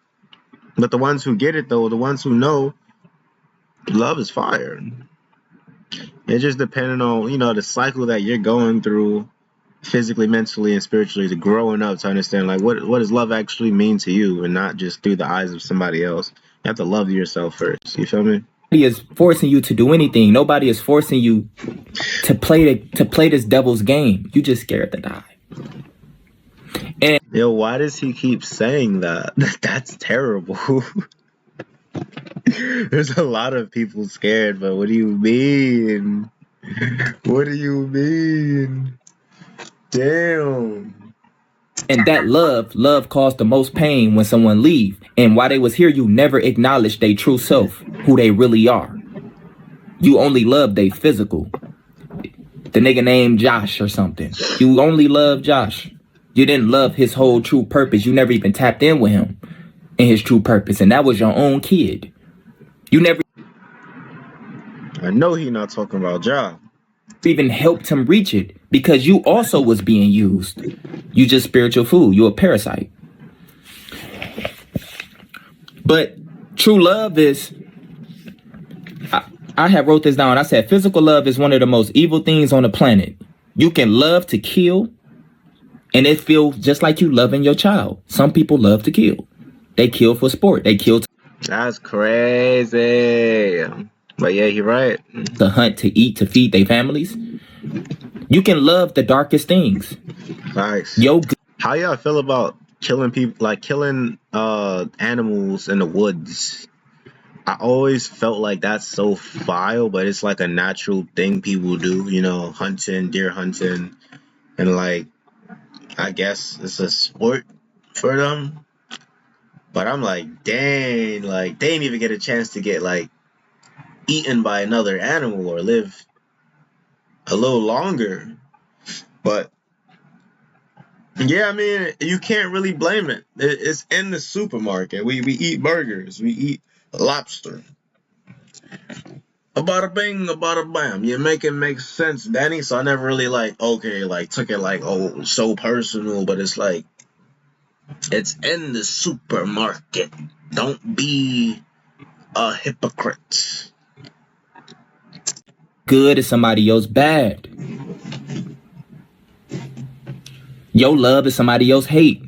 But the ones who get it though, the ones who know, love is fire. It's just depending on, the cycle that you're going through physically, mentally, and spiritually to growing up to understand like what does love actually mean to you and not just through the eyes of somebody else. You have to love yourself first. You feel me? Nobody is forcing you to do anything. Nobody is forcing you to play this devil's game. You just scared to die. Yo, why does he keep saying that? That's terrible. There's a lot of people scared, but what do you mean? What do you mean? Damn. And that love caused the most pain when someone leave. And while they was here, you never acknowledged their true self, who they really are. You only love they physical. The nigga named Josh or something. You only love Josh. You didn't love his whole true purpose. You never even tapped in with him and his true purpose. And that was your own kid. You never I know he not talking about Ja. even helped him reach it because you also was being used. You just spiritual food. You a parasite. But true love is, I have wrote this down. I said physical love is one of the most evil things on the planet. You can love to kill, and it feels just like you loving your child. Some people love to kill. They kill for sport. They kill That's crazy. But yeah, you're right. to hunt, to eat, to feed their families. You can love the darkest things. Nice. Yo, How y'all feel about killing people, like killing animals in the woods? I always felt like that's so vile, but it's like a natural thing people do, you know, hunting, deer hunting, and like, I guess it's a sport for them. But I'm like, dang, like they didn't even get a chance to get like eaten by another animal or live a little longer. But yeah, I mean, you can't really blame it. It's in the supermarket. We eat burgers. We eat lobster. A bada bing, a bada bam. You make it make sense, Danny. So I never really like, okay, like took it like, oh, so personal. But it's like, it's in the supermarket. Don't be a hypocrite. good is somebody else bad. Your love is somebody else hate.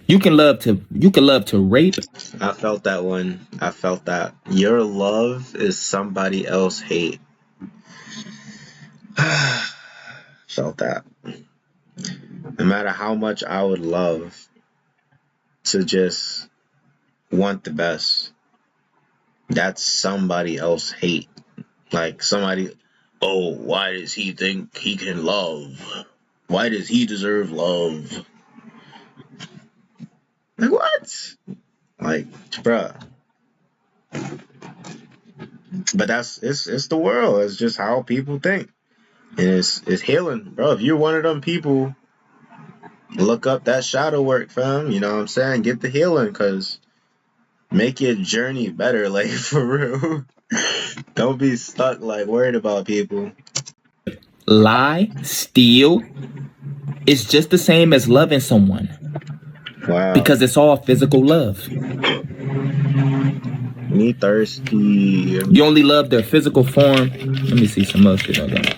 You can love to rape. I felt that one. I felt that. Your love is somebody else hate. Felt that. No matter how much I would love to just want the best, that's somebody else hate. Like somebody, oh, why does he think he can love? Why does he deserve love? Like what? Like, bruh. But it's the world. It's just how people think. And it's healing, bro. If you're one of them people, look up that shadow work, fam. You know what I'm saying? Get the healing, cause make your journey better, like for real. Don't be stuck like worried about people. Lie, steal. It's just the same as loving someone. Wow. Because it's all physical love. Me thirsty. You only love their physical form. Let me see some other shit I got.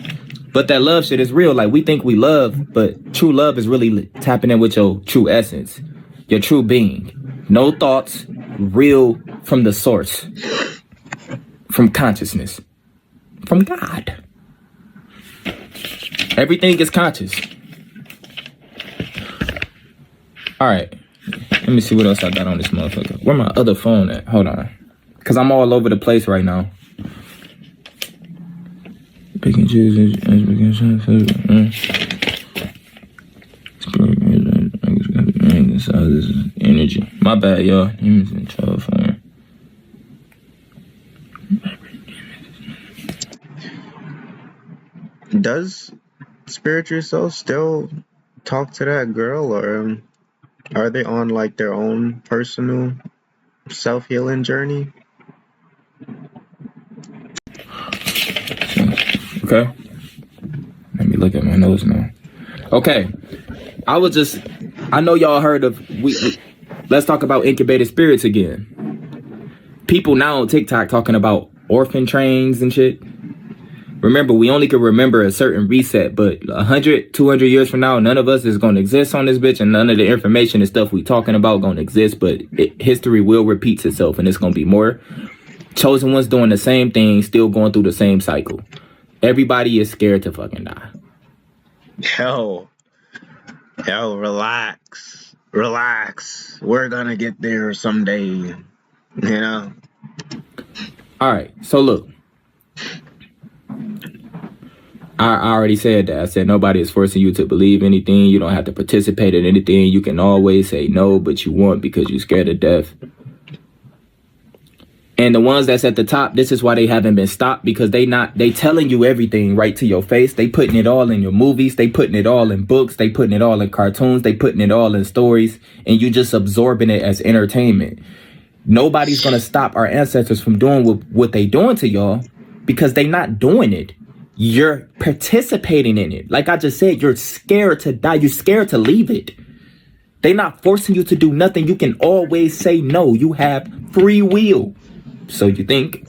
But that love shit is real. Like we think we love, but true love is really tapping in with your true essence, your true being. No thoughts, real from the source, from consciousness, from God. Everything is conscious. All right. Let me see what else I got on this motherfucker. Where my other phone at? Hold on. Because I'm all over the place right now. Pick and choose. Energy. My bad, y'all. Does Spiritual Soul still talk to that girl, or are they on like their own personal self-healing journey? Okay. Let me look at my notes now. Okay. I know y'all heard of, let's talk about incubated spirits again. People now on TikTok talking about orphan trains and shit. Remember, we only can remember a certain reset, but 100, 200 years from now, none of us is going to exist on this bitch, and none of the information and stuff we talking about going to exist, but history will repeat itself, and it's going to be more chosen ones doing the same thing, still going through the same cycle. Everybody is scared to fucking die. Hell, Yo, relax. Relax. We're gonna get there someday. You know? All right. So look, I already said that. I said nobody is forcing you to believe anything. You don't have to participate in anything. You can always say no, but you won't because you're scared of death. And the ones that's at the top, this is why they haven't been stopped, because they telling you everything right to your face. They putting it all in your movies. They putting it all in books. They putting it all in cartoons. They putting it all in stories, and you just absorbing it as entertainment. Nobody's going to stop our ancestors from doing what they doing to y'all, because they not doing it. You're participating in it. Like I just said, you're scared to die. You're scared to leave it. They not forcing you to do nothing. You can always say no. You have free will. So you think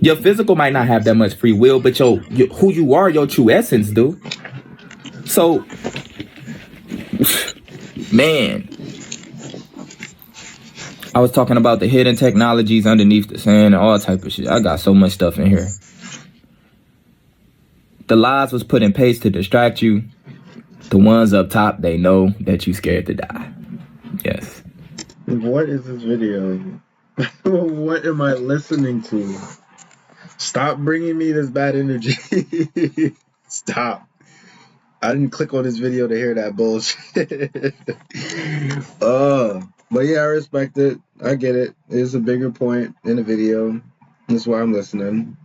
your physical might not have that much free will, but who you are, your true essence do. So, man, I was talking about the hidden technologies underneath the sand and all type of shit. I got so much stuff in here. The lies was put in place to distract you. The ones up top, they know that you scared to die. Yes. What is this video? What am I listening to? Stop bringing me this bad energy. Stop. I didn't click on this video to hear that bullshit. But yeah, I respect it. I get it. It's a bigger point in the video. That's why I'm listening.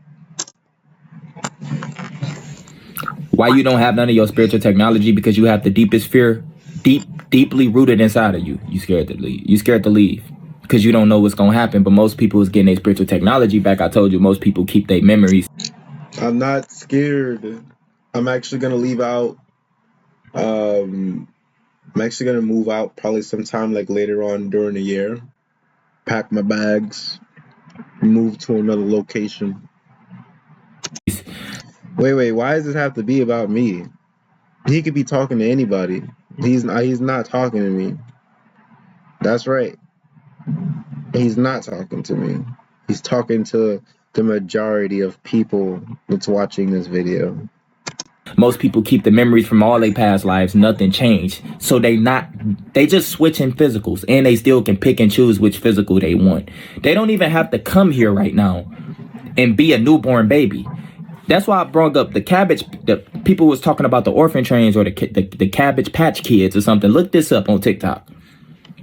Why you don't have none of your spiritual technology? Because you have the deepest fear, deeply rooted inside of you. You scared to leave. You scared to leave because you don't know what's gonna happen. But most people is getting their spiritual technology back. I told you, most people keep their memories. I'm not scared. I'm actually gonna leave out. I'm actually gonna move out probably sometime like later on during the year. Pack my bags, move to another location. Wait, why does this have to be about me? He could be talking to anybody. He's not talking to me. That's right. He's not talking to me. He's talking to the majority of people that's watching this video. Most people keep the memories from all their past lives. Nothing changed. So they just switching physicals, and they still can pick and choose which physical they want. They don't even have to come here right now and be a newborn baby. That's why I brought up the people was talking about the orphan trains or the Cabbage Patch Kids or something. Look this up on TikTok.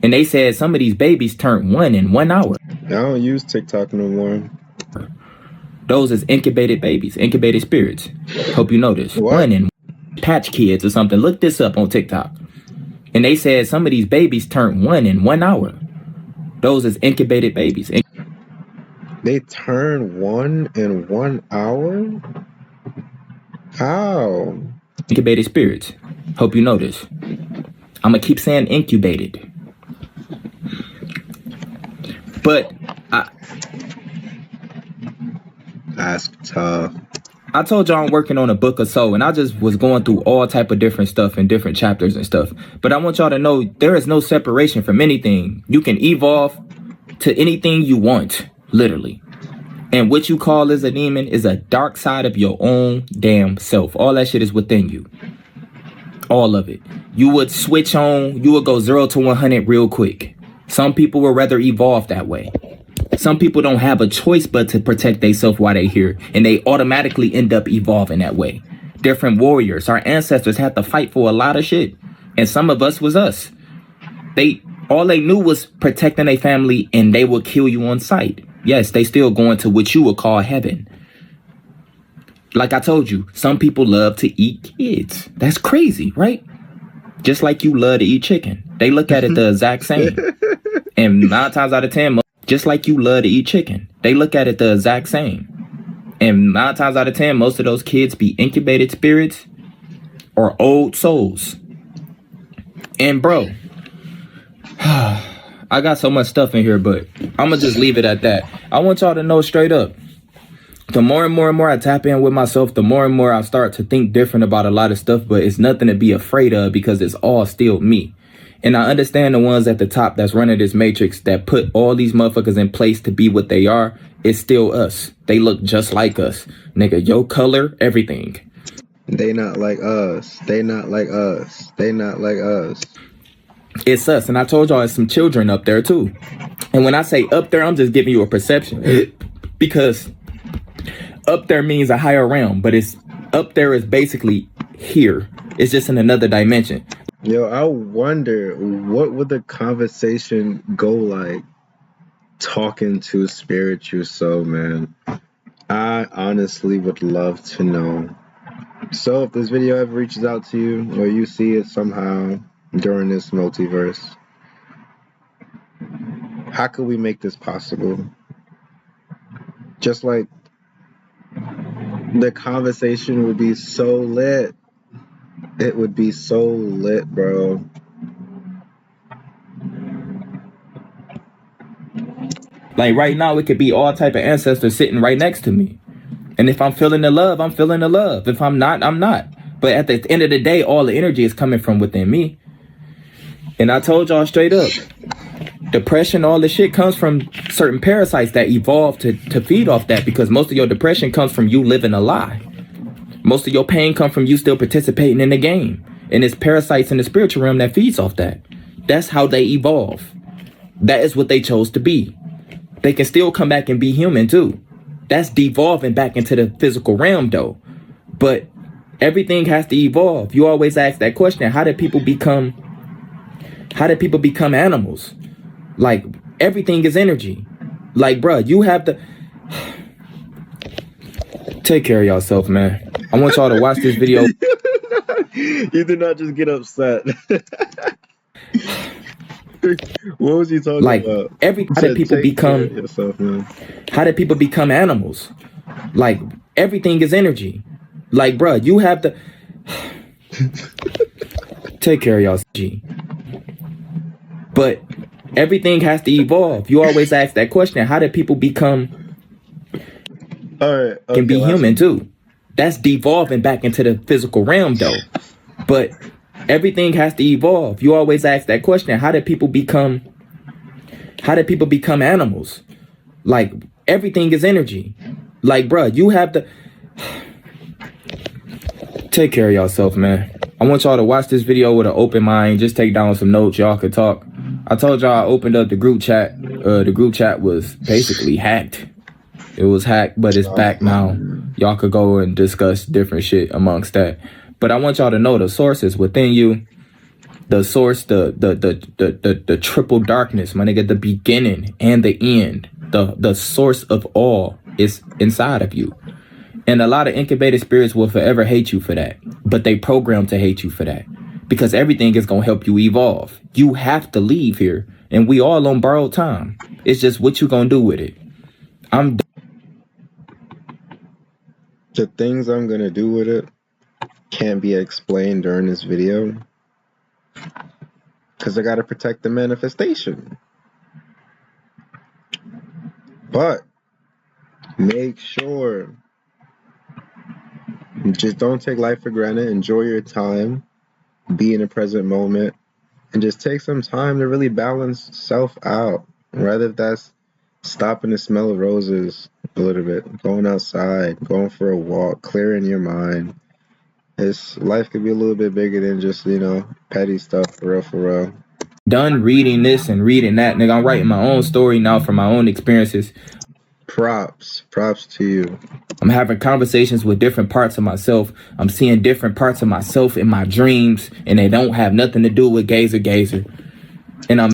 And they said some of these babies turned 1 in 1 hour. I don't use TikTok no more. Those is incubated babies, incubated spirits. Hope you know this. What? 1 in Patch Kids or something. Look this up on TikTok. And they said some of these babies turned 1 in 1 hour. Those is incubated babies. They turn 1 in 1 hour? How? Incubated spirits. Hope you know this. I'm going to keep saying incubated. But Ask tough. I told y'all I'm working on a book or so, and I just was going through all type of different stuff and different chapters and stuff. But I want y'all to know there is no separation from anything. You can evolve to anything you want, literally. And what you call as a demon is a dark side of your own damn self. All that shit is within you. All of it. You would switch on, you would go 0 to 100 real quick. Some people would rather evolve that way. Some people don't have a choice but to protect themselves while they're here, and they automatically end up evolving that way. Different warriors, our ancestors had to fight for a lot of shit, and some of us was us. All they knew was protecting their family, and they would kill you on sight. Yes, they still going to what you would call heaven. Like I told you, some people love to eat kids. That's crazy, right? Just like you love to eat chicken. They look at it the exact same. And 9 times out of 10, just like you love to eat chicken, they look at it the exact same. And 9 times out of 10, most of those kids be incubated spirits or old souls. And bro, I got so much stuff in here, but I'm going to just leave it at that. I want y'all to know straight up, the more and more I tap in with myself, the more and more I start to think different about a lot of stuff, but it's nothing to be afraid of because it's all still me. And I understand the ones at the top that's running this matrix that put all these motherfuckers in place to be what they are. It's still us. They look just like us. Nigga, your color, everything. They not like us. They not like us. They not like us. It's us. And I told y'all it's some children up there too. And when I say up there, I'm just giving you a perception. Because up there means a higher realm, but it's up there is basically here. It's just in another dimension. Yo, I wonder what would the conversation go like talking to spiritual soul, man. I honestly would love to know. So if this video ever reaches out to you or you see it somehow during this multiverse, how could we make this possible? Just like the conversation would be so lit. It would be so lit, bro. Like right now, it could be all type of ancestors sitting right next to me. And if I'm feeling the love, I'm feeling the love. If I'm not, I'm not. But at the end of the day, all the energy is coming from within me. And I told y'all straight up, depression, all this shit comes from certain parasites that evolved to feed off that, because most of your depression comes from you living a lie. Most of your pain comes from you still participating in the game. And it's parasites in the spiritual realm that feeds off that. That's how they evolve. That is what they chose to be. They can still come back and be human too. That's devolving back into the physical realm though. But everything has to evolve. You always ask that question, how did people become animals? Like everything is energy. Like, bruh, you have to take care of yourself, man. I want y'all to watch this video. You did not just get upset. What was you talking Like about? how did people become yourself, man. How did people become animals? Like everything is energy. Like, bruh, you have to take care of y'all, G. But everything has to evolve. You always ask that question, how did people become can be human too? That's devolving back into the physical realm though. But everything has to evolve. You always ask that question, how did people become animals? Like everything is energy. Like, bruh, you have to take care of yourself, man. I want y'all to watch this video with an open mind. Just take down some notes. Y'all could talk. I told y'all I opened up the group chat. The group chat was basically hacked. It was hacked, but it's back now. Y'all could go and discuss different shit amongst that. But I want y'all to know the source is within you. The source, the triple darkness, my nigga, the beginning and the end. The source of all is inside of you. And a lot of incubated spirits will forever hate you for that. But they programmed to hate you for that. Because everything is going to help you evolve. You have to leave here. And we all on borrowed time. It's just what you going to do with it. The things I'm going to do with it can't be explained during this video. Because I got to protect the manifestation. But make sure, just don't take life for granted. Enjoy your time. Be in the present moment. And just take some time to really balance self out. Rather if that's stopping to smell roses a little bit. Going outside. Going for a walk. Clearing your mind. Life could be a little bit bigger than just, petty stuff for real. Done reading this and reading that, nigga. I'm writing my own story now from my own experiences. Props to you. I'm having conversations with different parts of myself. I'm seeing different parts of myself in my dreams, and they don't have nothing to do with Gazer. And I'm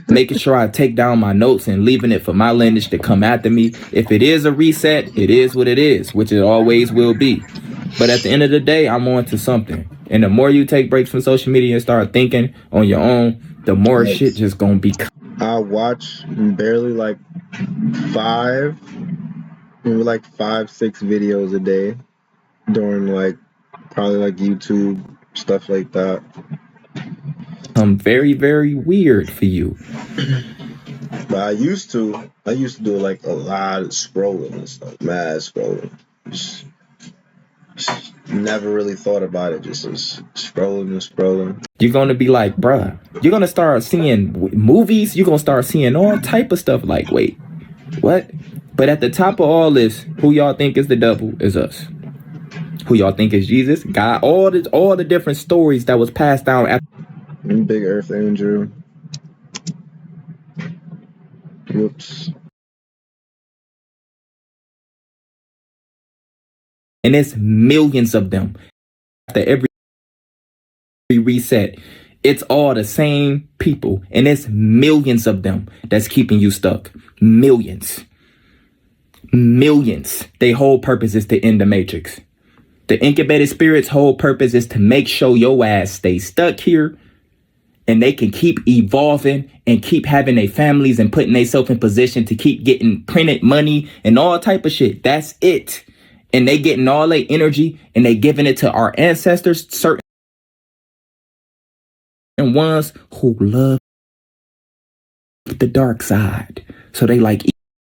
making sure I take down my notes and leaving it for my lineage to come after me. If it is a reset, it is what it is, which it always will be. But at the end of the day, I'm on to something. And the more you take breaks from social media and start thinking on your own, the more shit just gonna be. I watch barely like 5, 6 videos a day during probably YouTube, stuff like that. I'm very, very weird for you. But I used to do like a lot of scrolling and stuff, mad scrolling. Just never really thought about it, just scrolling. You're going to be like, bruh, you're going to start seeing movies. You're going to start seeing all type of stuff like, wait, what? But at the top of all this, who y'all think is the devil is us. Who y'all think is Jesus? God, all the different stories that was passed down after. Big Earth Angel. Whoops. And it's millions of them. After every reset, it's all the same people. And it's millions of them that's keeping you stuck. Millions. Their whole purpose is to end the matrix. The incubated spirit's whole purpose is to make sure your ass stay stuck here and they can keep evolving and keep having their families and putting themselves in position to keep getting printed money and all type of shit. That's it. And they getting all their energy and they giving it to our ancestors, certain ones who love the dark side. So they like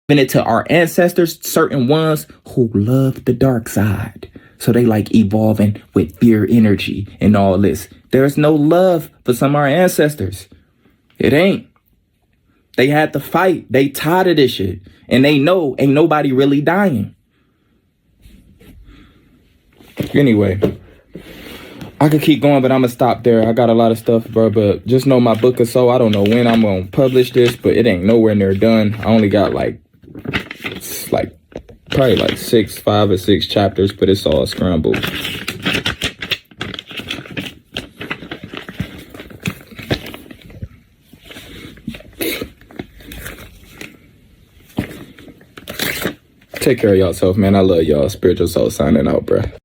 giving it to our ancestors, certain ones who love the dark side. So they like evolving with fear energy and all this. There's no love for some of our ancestors. It ain't. They had to fight. They tired of this shit. And they know ain't nobody really dying. Anyway, I could keep going, but I'm going to stop there. I got a lot of stuff, bro. But just know my book is so. I don't know when I'm going to publish this, but it ain't nowhere near done. I only got probably 5 or 6 chapters, but it's all scrambled. Take care of yourself, man. I love y'all. Spiritual Soul signing out, bruh.